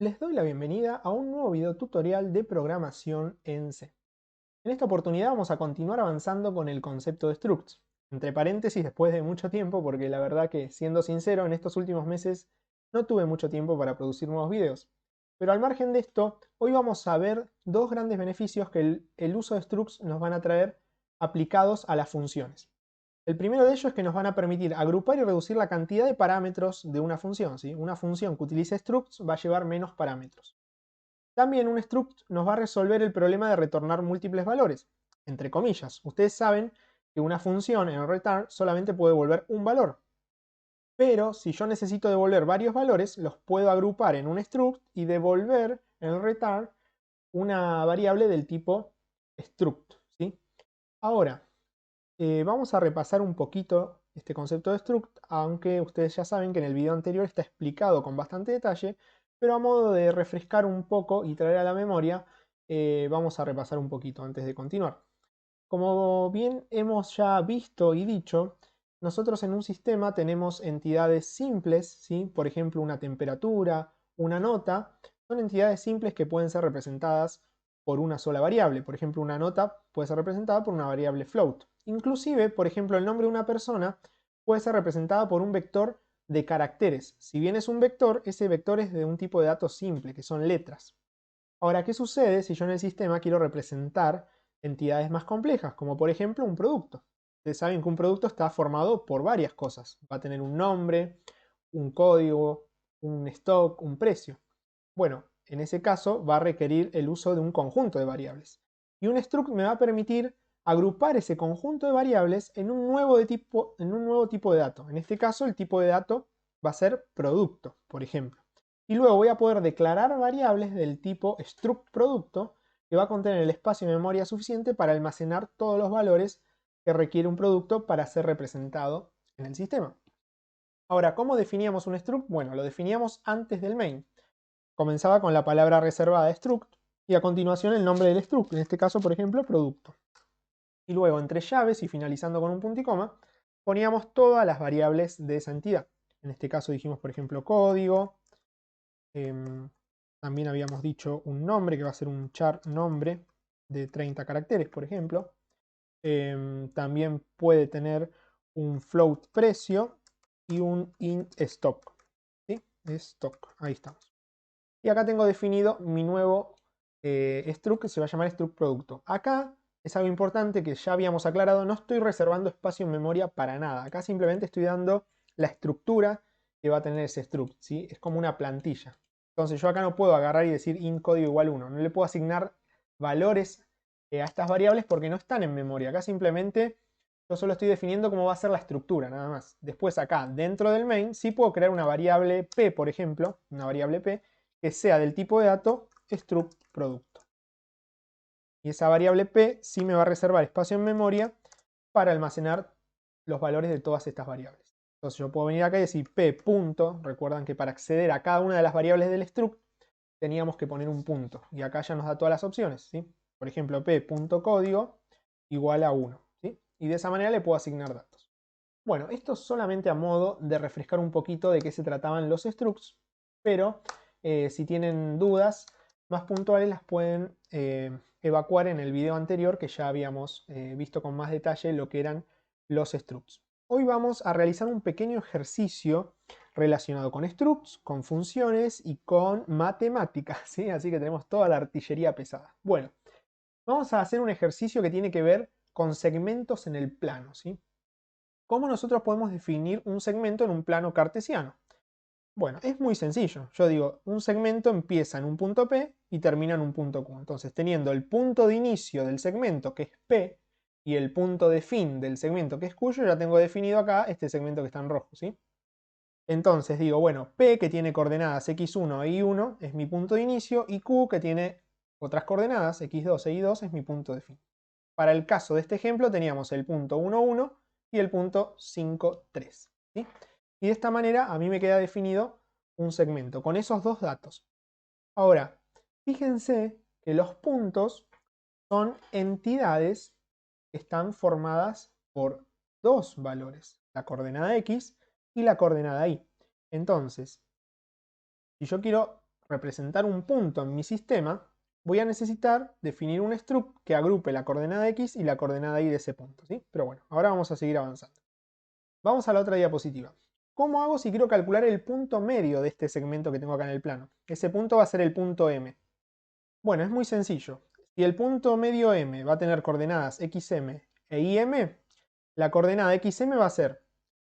Les doy la bienvenida a un nuevo video tutorial de programación en C. En esta oportunidad vamos a continuar avanzando con el concepto de structs. Entre paréntesis, después de mucho tiempo, porque la verdad que, siendo sincero, en estos últimos meses no tuve mucho tiempo para producir nuevos videos. Pero al margen de esto, hoy vamos a ver dos grandes beneficios que el uso de structs nos van a traer aplicados a las funciones. El primero de ellos es que nos van a permitir agrupar y reducir la cantidad de parámetros de una función, ¿sí? Una función que utilice structs va a llevar menos parámetros. También un struct nos va a resolver el problema de retornar múltiples valores, entre comillas. Ustedes saben que una función en return solamente puede devolver un valor. Pero si yo necesito devolver varios valores, los puedo agrupar en un struct y devolver en el return una variable del tipo struct, ¿sí? Ahora, vamos a repasar un poquito este concepto de struct, aunque ustedes ya saben que en el video anterior está explicado con bastante detalle, pero a modo de refrescar un poco y traer a la memoria, vamos a repasar un poquito antes de continuar. Como bien hemos ya visto y dicho, nosotros en un sistema tenemos entidades simples, ¿sí? Por ejemplo, una temperatura, una nota, son entidades simples que pueden ser representadas por una sola variable. Por ejemplo, una nota puede ser representada por una variable float. Inclusive, por ejemplo, el nombre de una persona puede ser representada por un vector de caracteres. Si bien es un vector, ese vector es de un tipo de datos simple, que son letras. Ahora, ¿qué sucede si yo en el sistema quiero representar entidades más complejas, como por ejemplo un producto? Ustedes saben que un producto está formado por varias cosas. Va a tener un nombre, un código, un stock, un precio. Bueno, en ese caso va a requerir el uso de un conjunto de variables. Y un struct me va a permitir agrupar ese conjunto de variables en un nuevo tipo de dato. En este caso, el tipo de dato va a ser producto, por ejemplo. Y luego voy a poder declarar variables del tipo struct producto que va a contener el espacio de memoria suficiente para almacenar todos los valores que requiere un producto para ser representado en el sistema. Ahora, ¿cómo definíamos un struct? Bueno, lo definíamos antes del main. Comenzaba con la palabra reservada struct y a continuación el nombre del struct, en este caso, por ejemplo, producto. Y luego, entre llaves y finalizando con un punto y coma, poníamos todas las variables de esa entidad. En este caso dijimos, por ejemplo, código. También habíamos dicho un nombre, que va a ser un char nombre de 30 caracteres, por ejemplo. También puede tener un float precio y un int stock. ¿Sí? Stock, ahí estamos. Y acá tengo definido mi nuevo struct que se va a llamar struct producto. Acá es algo importante que ya habíamos aclarado, no estoy reservando espacio en memoria para nada. Acá simplemente estoy dando la estructura que va a tener ese struct, ¿sí? Es como una plantilla. Entonces yo acá no puedo agarrar y decir int código igual 1. No le puedo asignar valores a estas variables porque no están en memoria. Acá simplemente yo solo estoy definiendo cómo va a ser la estructura, nada más. Después acá, dentro del main, sí puedo crear una variable p, por ejemplo, una variable p, que sea del tipo de dato struct producto. Y esa variable p sí me va a reservar espacio en memoria para almacenar los valores de todas estas variables. Entonces yo puedo venir acá y decir p punto. Recuerdan que para acceder a cada una de las variables del struct teníamos que poner un punto. Y acá ya nos da todas las opciones, ¿sí? Por ejemplo, p.código igual a 1. ¿Sí? Y de esa manera le puedo asignar datos. Bueno, esto solamente a modo de refrescar un poquito de qué se trataban los structs, pero si tienen dudas más puntuales las pueden evacuar en el video anterior que ya habíamos visto con más detalle lo que eran los structs. Hoy vamos a realizar un pequeño ejercicio relacionado con structs, con funciones y con matemáticas, ¿sí? Así que tenemos toda la artillería pesada. Bueno, vamos a hacer un ejercicio que tiene que ver con segmentos en el plano, ¿sí? ¿Cómo nosotros podemos definir un segmento en un plano cartesiano? Bueno, es muy sencillo. Yo digo, un segmento empieza en un punto P y termina en un punto Q. Entonces, teniendo el punto de inicio del segmento, que es P, y el punto de fin del segmento, que es Q, yo ya tengo definido acá este segmento que está en rojo, ¿sí? Entonces digo, bueno, P, que tiene coordenadas x1 e y1, es mi punto de inicio, y Q, que tiene otras coordenadas, x2 e y2, es mi punto de fin. Para el caso de este ejemplo teníamos el punto 1, 1 y el punto 5, 3. ¿Sí? Y de esta manera a mí me queda definido un segmento con esos dos datos. Ahora, fíjense que los puntos son entidades que están formadas por dos valores, la coordenada x y la coordenada y. Entonces, si yo quiero representar un punto en mi sistema, voy a necesitar definir un struct que agrupe la coordenada x y la coordenada y de ese punto, ¿sí? Pero bueno, ahora vamos a seguir avanzando. Vamos a la otra diapositiva. ¿Cómo hago si quiero calcular el punto medio de este segmento que tengo acá en el plano? Ese punto va a ser el punto M. Bueno, es muy sencillo. Si el punto medio M va a tener coordenadas xm e im, la coordenada xm va a ser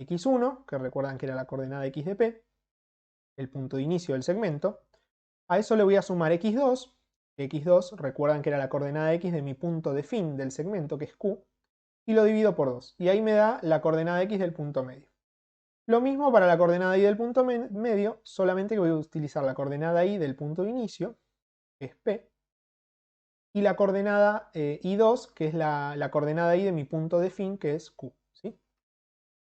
x1, que recuerdan que era la coordenada x de p, el punto de inicio del segmento. A eso le voy a sumar x2, que x2 recuerdan que era la coordenada x de mi punto de fin del segmento, que es q, y lo divido por 2. Y ahí me da la coordenada x del punto medio. Lo mismo para la coordenada y del punto medio, solamente que voy a utilizar la coordenada y del punto de inicio, que es p, y la coordenada i2, que es la coordenada y de mi punto de fin, que es q, ¿sí?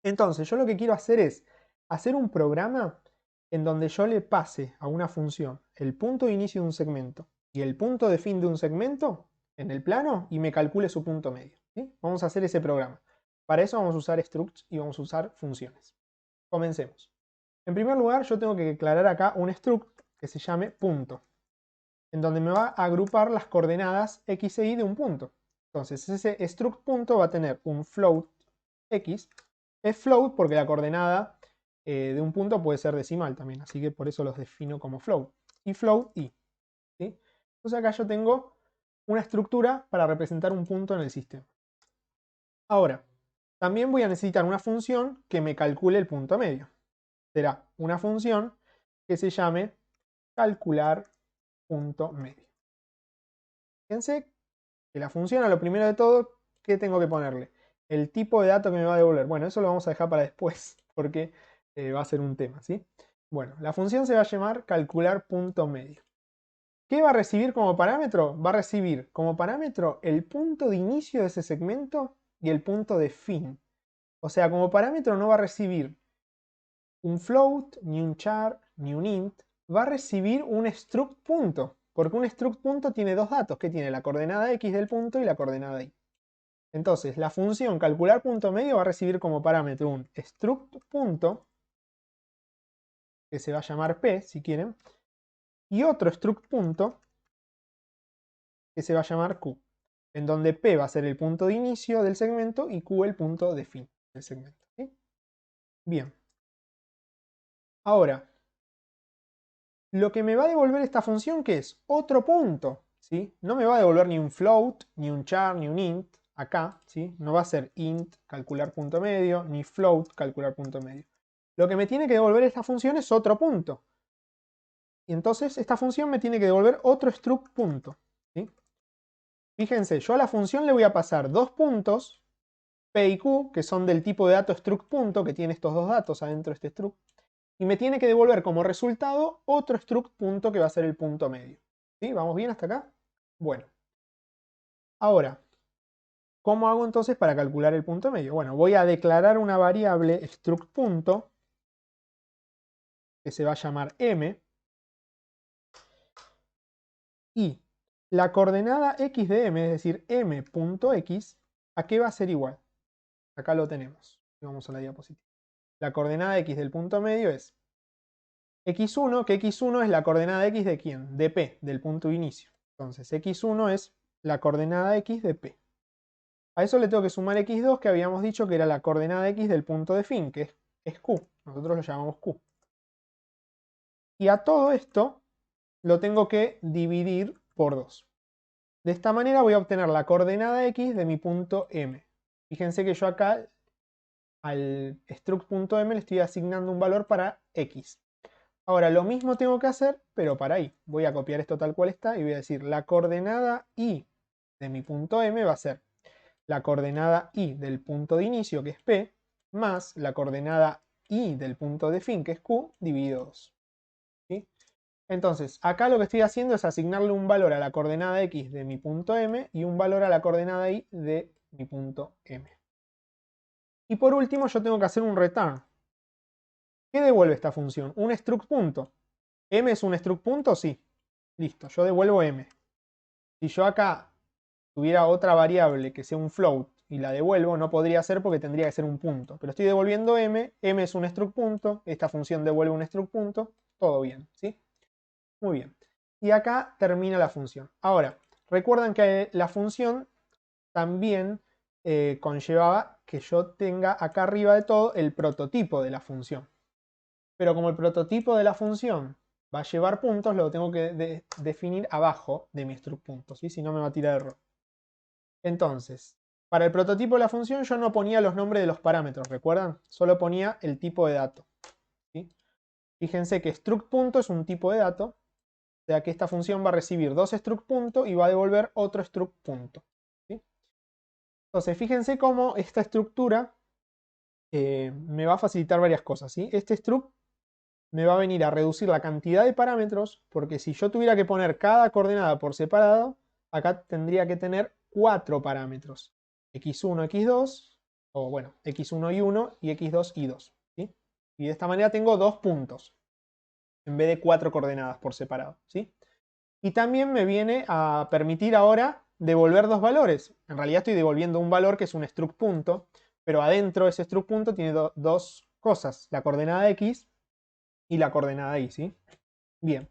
Entonces, yo lo que quiero hacer es hacer un programa en donde yo le pase a una función el punto de inicio de un segmento y el punto de fin de un segmento en el plano y me calcule su punto medio, ¿sí? Vamos a hacer ese programa. Para eso vamos a usar structs y vamos a usar funciones. Comencemos. En primer lugar, yo tengo que declarar acá un struct que se llame punto, en donde me va a agrupar las coordenadas x e y de un punto. Entonces, ese struct punto va a tener un float x. Es float porque la coordenada de un punto puede ser decimal también, así que por eso los defino como float. Y float y. ¿Sí? Entonces acá yo tengo una estructura para representar un punto en el sistema. Ahora, también voy a necesitar una función que me calcule el punto medio. Será una función que se llame calcular punto medio. Fíjense que la función, a lo primero de todo, ¿qué tengo que ponerle? El tipo de dato que me va a devolver. Bueno, eso lo vamos a dejar para después, porque va a ser un tema, ¿sí? Bueno, la función se va a llamar calcular punto medio. ¿Qué va a recibir como parámetro? Va a recibir como parámetro el punto de inicio de ese segmento y el punto de fin. O sea, como parámetro no va a recibir un float, ni un char, ni un int. Va a recibir un struct punto, porque un struct punto tiene dos datos, que tiene la coordenada x del punto y la coordenada y. Entonces, la función calcular punto medio va a recibir como parámetro un struct punto, que se va a llamar p, si quieren, y otro struct punto, que se va a llamar q, en donde p va a ser el punto de inicio del segmento y q el punto de fin del segmento. ¿Sí? Bien. Ahora, lo que me va a devolver esta función, ¿qué es? Otro punto, ¿sí? No me va a devolver ni un float, ni un char, ni un int, acá, ¿sí? No va a ser int, calcular punto medio, ni float, calcular punto medio. Lo que me tiene que devolver esta función es otro punto. Y entonces esta función me tiene que devolver otro struct punto, ¿sí? Fíjense, yo a la función le voy a pasar dos puntos, p y q, que son del tipo de dato struct punto, que tiene estos dos datos adentro de este struct, y me tiene que devolver como resultado otro struct punto que va a ser el punto medio. ¿Sí? ¿Vamos bien hasta acá? Bueno. Ahora, ¿cómo hago entonces para calcular el punto medio? Bueno, voy a declarar una variable struct punto que se va a llamar m, y la coordenada x de m, es decir, m.x, ¿a qué va a ser igual? Acá lo tenemos. Vamos a la diapositiva. La coordenada x del punto medio es x1, que x1 es la coordenada x de quién? De p, del punto de inicio. Entonces x1 es la coordenada x de p. A eso le tengo que sumar x2, que habíamos dicho que era la coordenada x del punto de fin, que es q. Nosotros lo llamamos q. Y a todo esto lo tengo que dividir por 2. De esta manera voy a obtener la coordenada x de mi punto m. Fíjense que yo acá al struct.m le estoy asignando un valor para x. Ahora lo mismo tengo que hacer, pero para y. Voy a copiar esto tal cual está y voy a decir la coordenada y de mi punto m va a ser la coordenada y del punto de inicio, que es p, más la coordenada y del punto de fin, que es q, dividido 2. ¿Sí? Entonces, acá lo que estoy haciendo es asignarle un valor a la coordenada x de mi punto m y un valor a la coordenada y de mi punto m. Y por último, yo tengo que hacer un return. ¿Qué devuelve esta función? Un struct punto. ¿M es un struct punto? Sí. Listo, yo devuelvo m. Si yo acá tuviera otra variable que sea un float y la devuelvo, no podría ser porque tendría que ser un punto. Pero estoy devolviendo m, m es un struct punto, esta función devuelve un struct punto, todo bien, ¿sí? Muy bien. Y acá termina la función. Ahora, recuerden que la función también conllevaba que yo tenga acá arriba de todo el prototipo de la función. Pero como el prototipo de la función va a llevar puntos, lo tengo que definir abajo de mi struct puntos, ¿sí? Si no me va a tirar error. Entonces, para el prototipo de la función yo no ponía los nombres de los parámetros, ¿recuerdan? Solo ponía el tipo de dato, ¿sí? Fíjense que struct punto es un tipo de dato, o sea que esta función va a recibir dos struct punto y va a devolver otro struct punto, ¿sí? Entonces, fíjense cómo esta estructura me va a facilitar varias cosas, ¿sí? Este struct me va a venir a reducir la cantidad de parámetros, porque si yo tuviera que poner cada coordenada por separado, acá tendría que tener 4 parámetros. x1, x2, o bueno, x1 y 1 y x2 y 2. ¿Sí? Y de esta manera tengo 2 puntos, en vez de 4 coordenadas por separado. ¿Sí? Y también me viene a permitir ahora devolver dos valores. En realidad estoy devolviendo un valor que es un struct punto, pero adentro de ese struct punto tiene dos cosas, la coordenada x y la coordenada y, ¿sí? Bien.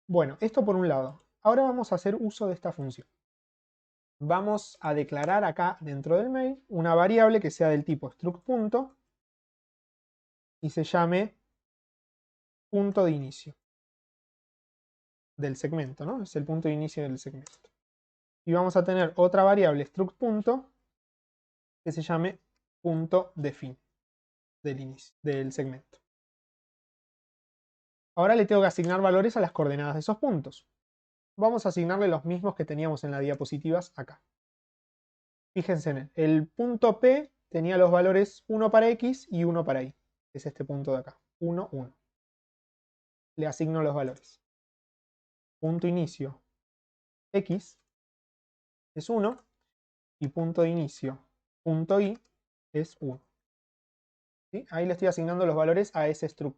Bueno, esto por un lado. Ahora vamos a hacer uso de esta función. Vamos a declarar acá dentro del main una variable que sea del tipo struct punto y se llame punto de inicio del segmento, ¿no? Es el punto de inicio del segmento. Y vamos a tener otra variable struct punto que se llame punto de fin del inicio del segmento. Ahora le tengo que asignar valores a las coordenadas de esos puntos. Vamos a asignarle los mismos que teníamos en las diapositivas acá. Fíjense en el punto P tenía los valores 1 para X y 1 para Y. Es este punto de acá. 1, 1. Le asigno los valores. Punto inicio X es 1 y punto de inicio punto Y es 1. ¿Sí? Ahí le estoy asignando los valores a ese struct.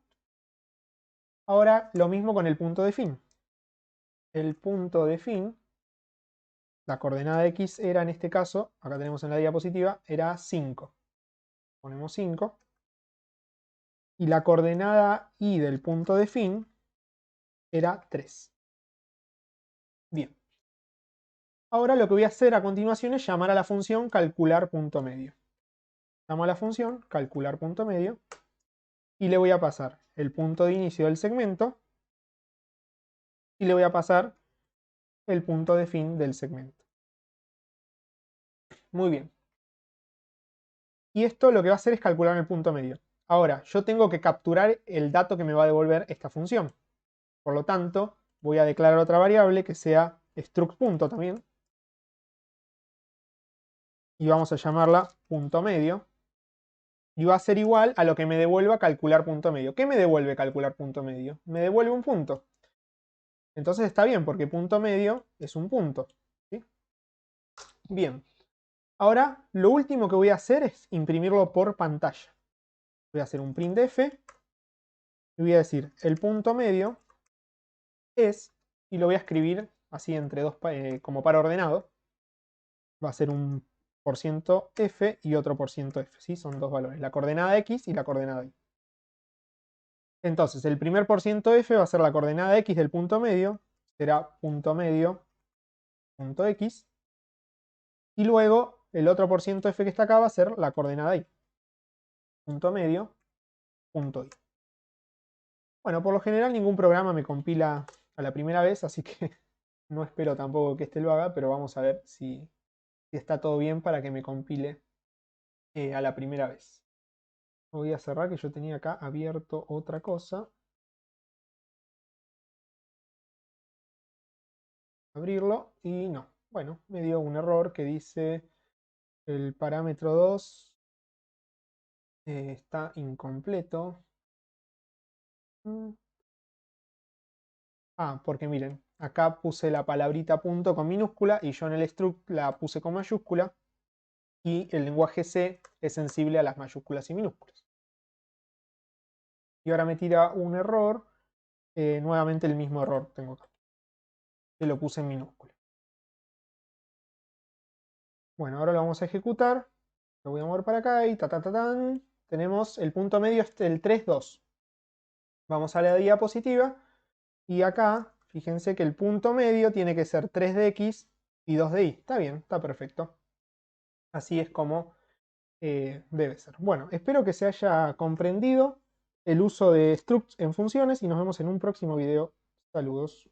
Ahora lo mismo con el punto de fin. El punto de fin, la coordenada X era en este caso, acá tenemos en la diapositiva, era 5. Ponemos 5. Y la coordenada Y del punto de fin era 3. Bien. Ahora lo que voy a hacer a continuación es llamar a la función calcular punto medio. Llamo a la función calcular punto medio y le voy a pasar el punto de inicio del segmento y le voy a pasar el punto de fin del segmento. Muy bien. Y esto lo que va a hacer es calcular el punto medio. Ahora, yo tengo que capturar el dato que me va a devolver esta función. Por lo tanto, voy a declarar otra variable que sea struct punto también. Y vamos a llamarla punto medio. Y va a ser igual a lo que me devuelva calcular punto medio. ¿Qué me devuelve calcular punto medio? Me devuelve un punto. Entonces está bien, porque punto medio es un punto. ¿Sí? Bien. Ahora, lo último que voy a hacer es imprimirlo por pantalla. Voy a hacer un printf y voy a decir el punto medio es, y lo voy a escribir así entre dos, como para ordenado. Va a ser un %f y otro %f, ¿sí? Son dos valores, la coordenada x y la coordenada y. Entonces, el primer %f va a ser la coordenada x del punto medio, será punto medio, punto x, y luego el otro %f que está acá va a ser la coordenada y, punto medio, punto y. Bueno, por lo general ningún programa me compila a la primera vez, así que no espero tampoco que este lo haga, pero vamos a ver si está todo bien para que me compile a la primera vez. Voy a cerrar que yo tenía acá abierto otra cosa. Abrirlo y no. Bueno, me dio un error que dice el parámetro 2 está incompleto. Porque miren, acá puse la palabrita punto con minúscula y yo en el struct la puse con mayúscula y el lenguaje C es sensible a las mayúsculas y minúsculas. Y ahora me tira un error, nuevamente el mismo error tengo acá, que lo puse en minúscula. Bueno, ahora lo vamos a ejecutar, lo voy a mover para acá y tenemos el punto medio, el 3, 2. Vamos a la diapositiva Y acá, fíjense que el punto medio tiene que ser 3 de X y 2 de Y. Está bien, está perfecto. Así es como debe ser. Bueno, espero que se haya comprendido el uso de structs en funciones y nos vemos en un próximo video. Saludos.